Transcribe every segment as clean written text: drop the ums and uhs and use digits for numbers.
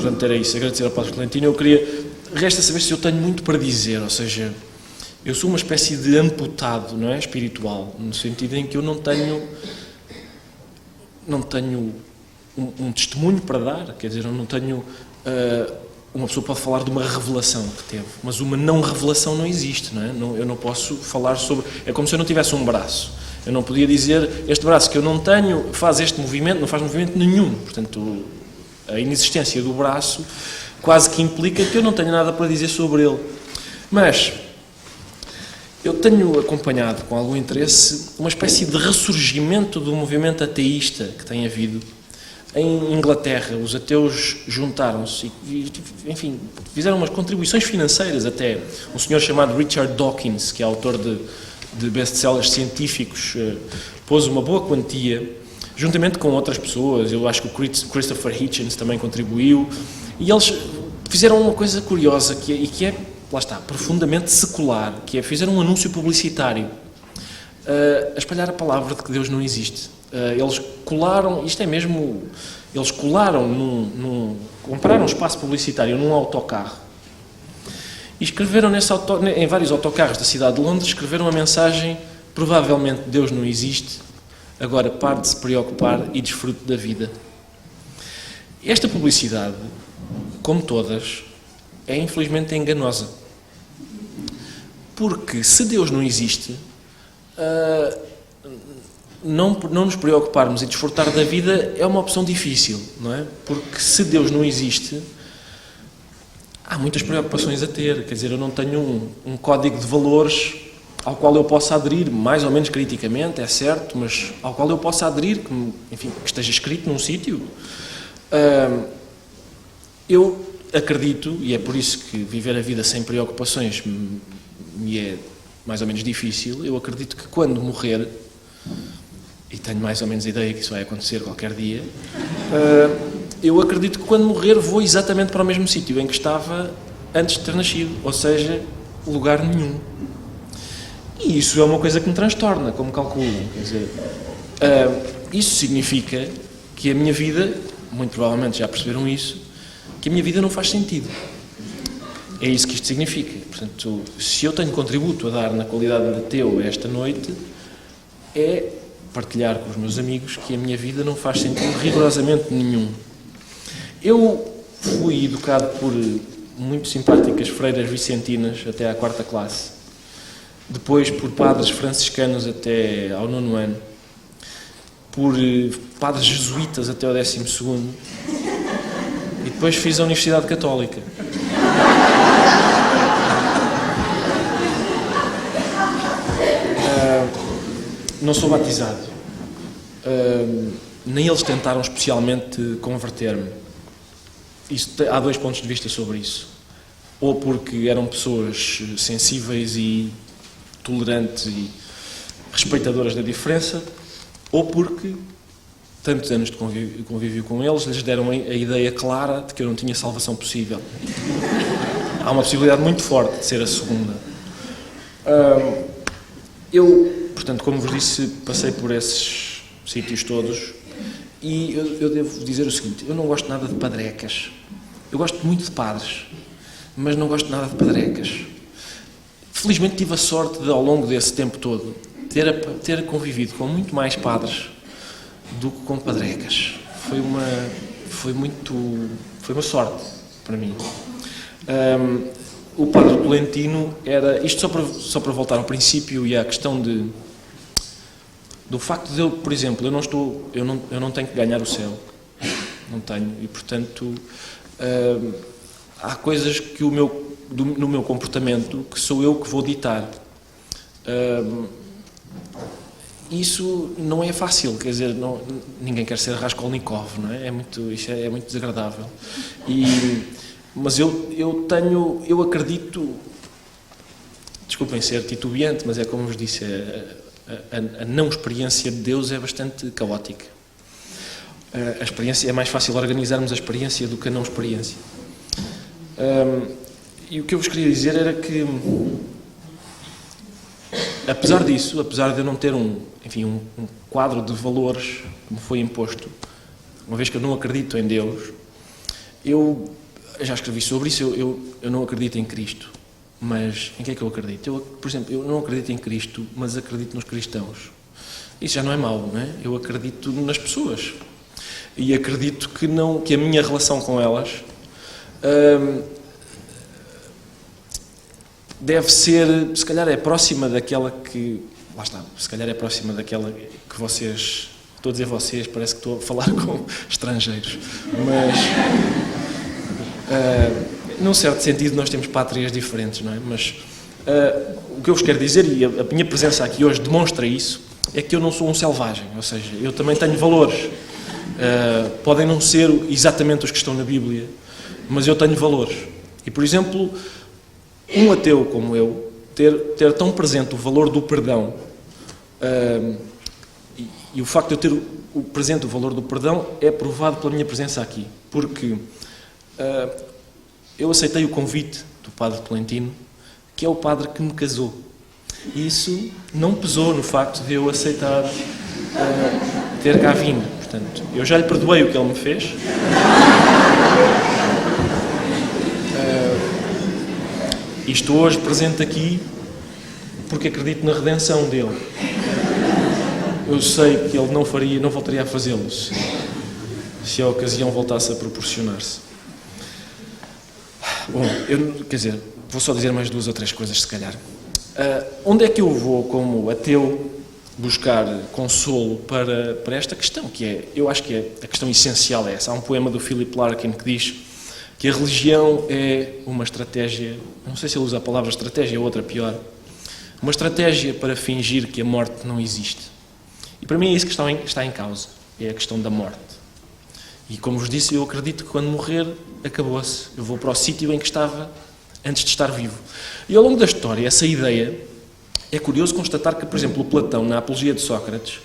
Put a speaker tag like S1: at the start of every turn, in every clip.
S1: portanto era isso, agradecer ao Padre Clementino. Resta saber se eu tenho muito para dizer, ou seja, eu sou uma espécie de amputado, não é, espiritual, no sentido em que eu não tenho um testemunho para dar, quer dizer, eu não tenho... uma pessoa pode falar de uma revelação que teve, mas uma não revelação não existe, não é? Eu não posso falar sobre... É como se eu não tivesse um braço. Eu não podia dizer, este braço que eu não tenho faz este movimento, não faz movimento nenhum. Portanto, a inexistência do braço quase que implica que eu não tenho nada para dizer sobre ele. Mas eu tenho acompanhado com algum interesse uma espécie de ressurgimento do movimento ateísta que tem havido. Em Inglaterra, os ateus juntaram-se e, enfim, fizeram umas contribuições financeiras até. Um senhor chamado Richard Dawkins, que é autor de best-sellers científicos, pôs uma boa quantia, juntamente com outras pessoas. Eu acho que o Christopher Hitchens também contribuiu, e eles fizeram uma coisa curiosa, que é, lá está, profundamente secular, que é, fizeram um anúncio publicitário a espalhar a palavra de que Deus não existe. Eles colaram, isto é mesmo, eles colaram compraram um espaço publicitário num autocarro e escreveram em vários autocarros da cidade de Londres, escreveram a mensagem: provavelmente Deus não existe, agora pare de se preocupar e desfrute da vida. Esta publicidade, como todas, é infelizmente enganosa, porque se Deus não existe, não nos preocuparmos e desfrutar da vida é uma opção difícil, não é? Porque se Deus não existe, há muitas preocupações a ter. Quer dizer, eu não tenho um código de valores ao qual eu possa aderir, mais ou menos criticamente, é certo, mas ao qual eu possa aderir, que, enfim, que esteja escrito num sítio. Eu acredito, e é por isso que viver a vida sem preocupações me é mais ou menos difícil, eu acredito que quando morrer, e tenho mais ou menos a ideia que isso vai acontecer qualquer dia, eu acredito que quando morrer vou exatamente para o mesmo sítio em que estava antes de ter nascido, ou seja, lugar nenhum. E isso é uma coisa que me transtorna, como calculam. Quer dizer, isso significa que a minha vida, muito provavelmente já perceberam isso, que a minha vida não faz sentido. É isso que isto significa. Portanto, se eu tenho contributo a dar na qualidade de ateu esta noite, é partilhar com os meus amigos que a minha vida não faz sentido rigorosamente nenhum. Eu fui educado por muito simpáticas freiras vicentinas até à 4ª classe, depois por padres franciscanos até ao 9º ano, por padres jesuítas até ao 12º, e depois fiz a Universidade Católica. Não sou batizado, nem eles tentaram especialmente converter-me. Há 2 pontos de vista sobre isso. Ou porque eram pessoas sensíveis e tolerantes e respeitadoras da diferença, ou porque tantos anos de convívio com eles lhes deram a ideia clara de que eu não tinha salvação possível. Há uma possibilidade muito forte de ser a segunda. Portanto, como vos disse, passei por esses sítios todos e eu devo dizer o seguinte: eu não gosto nada de padrecas. Eu gosto muito de padres, mas não gosto nada de padrecas. Felizmente tive a sorte de, ao longo desse tempo todo, ter convivido com muito mais padres do que com padrecas. Foi uma sorte para mim. O Padre Tolentino era... Isto só para voltar ao princípio e à questão do facto de eu, por exemplo, eu não tenho que ganhar o céu. Não tenho. E, portanto, há coisas que no meu comportamento que sou eu que vou ditar. Isso não é fácil, quer dizer, ninguém quer ser Raskolnikov, não é? Isso é muito desagradável. Mas eu acredito, desculpem ser titubeante, mas é como vos disse, a não experiência de Deus é bastante caótica. A experiência, é mais fácil organizarmos a experiência do que a não experiência. E o que eu vos queria dizer era que, apesar disso, apesar de eu não ter um quadro de valores que me foi imposto, uma vez que eu não acredito em Deus, Eu já escrevi sobre isso, eu não acredito em Cristo, mas em que é que eu acredito? Por exemplo, eu não acredito em Cristo, mas acredito nos cristãos. Isso já não é mau, não é? Eu acredito nas pessoas e acredito que a minha relação com elas deve ser, se calhar é próxima daquela que, lá está, se calhar é próxima daquela que vocês, estou a dizer vocês, parece que estou a falar com estrangeiros, mas num certo sentido nós temos pátrias diferentes, não é? Mas o que eu vos quero dizer, e a minha presença aqui hoje demonstra isso, é que eu não sou um selvagem, ou seja, eu também tenho valores. Podem não ser exatamente os que estão na Bíblia, mas eu tenho valores. E, por exemplo, um ateu como eu, ter tão presente o valor do perdão, e o facto de eu ter presente o valor do perdão é provado pela minha presença aqui, porque eu aceitei o convite do Padre Tolentino, que é o padre que me casou. E isso não pesou no facto de eu aceitar ter cá vindo. Portanto, eu já lhe perdoei o que ele me fez. E estou hoje presente aqui porque acredito na redenção dele. Eu sei que ele não voltaria a fazê-lo se a ocasião voltasse a proporcionar-se. Bom, quer dizer, vou só dizer mais 2 ou 3 coisas, se calhar. Onde é que eu vou, como ateu, buscar consolo para esta questão, que é, eu acho que a questão essencial é essa. Há um poema do Philip Larkin que diz que a religião é uma estratégia, não sei se ele usa a palavra estratégia ou outra pior, uma estratégia para fingir que a morte não existe. E para mim é isso que está em causa, é a questão da morte. E como vos disse, eu acredito que quando morrer, acabou-se. Eu vou para o sítio em que estava antes de estar vivo. E ao longo da história, essa ideia, é curioso constatar que, por exemplo, o Platão, na Apologia de Sócrates,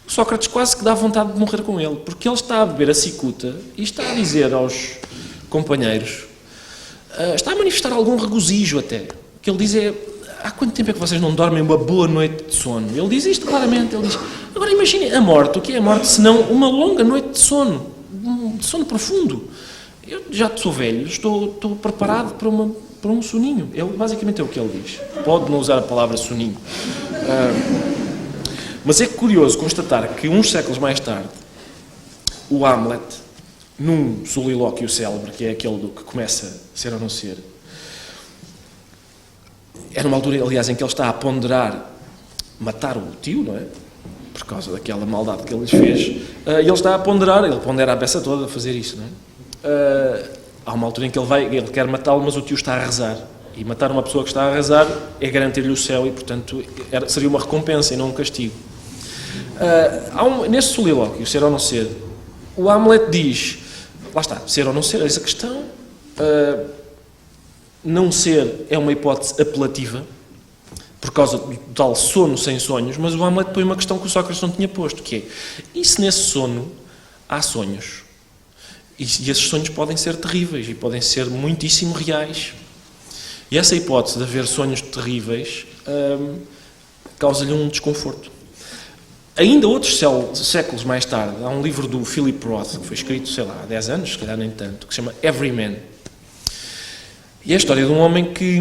S1: o Sócrates quase que dá vontade de morrer com ele, porque ele está a beber a cicuta e está a dizer aos companheiros, está a manifestar algum regozijo até. O que ele diz é, há quanto tempo é que vocês não dormem uma boa noite de sono? Ele diz isto claramente, ele diz, agora imaginem a morte, o que é a morte senão uma longa noite de sono profundo. Eu já sou velho, estou preparado para um soninho. Basicamente é o que ele diz. Pode não usar a palavra soninho. Mas é curioso constatar que uns séculos mais tarde, o Hamlet, num solilóquio célebre, que é aquele do que começa ser ou não ser, é numa altura, aliás, em que ele está a ponderar matar o tio, não é? Por causa daquela maldade que ele lhes fez, e ele está a ponderar, ele pondera a peça toda a fazer isso, não é? Há uma altura em que ele quer matá-lo, mas o tio está a rezar. E matar uma pessoa que está a rezar é garantir-lhe o céu e, portanto, seria uma recompensa e não um castigo. Neste solilóquio, ser ou não ser, o Hamlet diz, lá está, ser ou não ser, essa questão, não ser é uma hipótese apelativa, por causa do tal sono sem sonhos, mas o Hamlet põe uma questão que o Sócrates não tinha posto, que é, e se nesse sono há sonhos? E esses sonhos podem ser terríveis e podem ser muitíssimo reais. E essa hipótese de haver sonhos terríveis causa-lhe um desconforto. Ainda outros séculos mais tarde, há um livro do Philip Roth, que foi escrito, sei lá, há 10 anos, se calhar nem tanto, que se chama Everyman. E é a história de um homem que,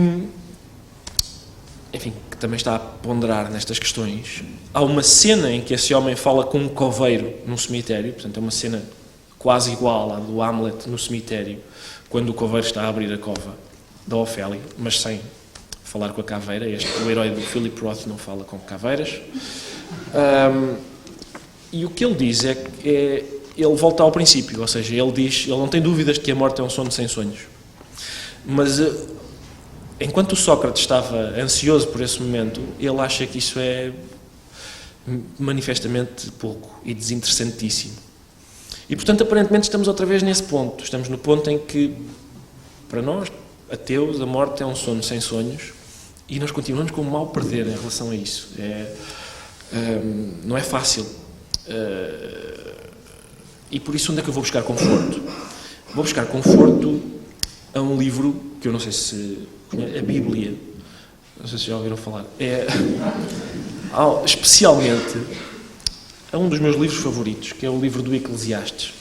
S1: enfim, que também está a ponderar nestas questões. Há uma cena em que esse homem fala com um coveiro num cemitério, portanto é uma cena quase igual à do Hamlet no cemitério, quando o coveiro está a abrir a cova da Ofélia, mas sem falar com a caveira. O herói do Philip Roth não fala com caveiras. E o que ele diz é que ele volta ao princípio, ou seja, ele não tem dúvidas de que a morte é um sono sem sonhos. Mas enquanto o Sócrates estava ansioso por esse momento, ele acha que isso é manifestamente pouco e desinteressantíssimo. E, portanto, aparentemente estamos outra vez nesse ponto. Estamos no ponto em que, para nós, ateus, a morte é um sono sem sonhos e nós continuamos com um mal perder em relação a isso. Não é fácil. E por isso, onde é que eu vou buscar conforto? Vou buscar conforto a um livro que eu não sei se conhece, a Bíblia. Não sei se já ouviram falar. Especialmente a um dos meus livros favoritos, que é o livro do Eclesiastes.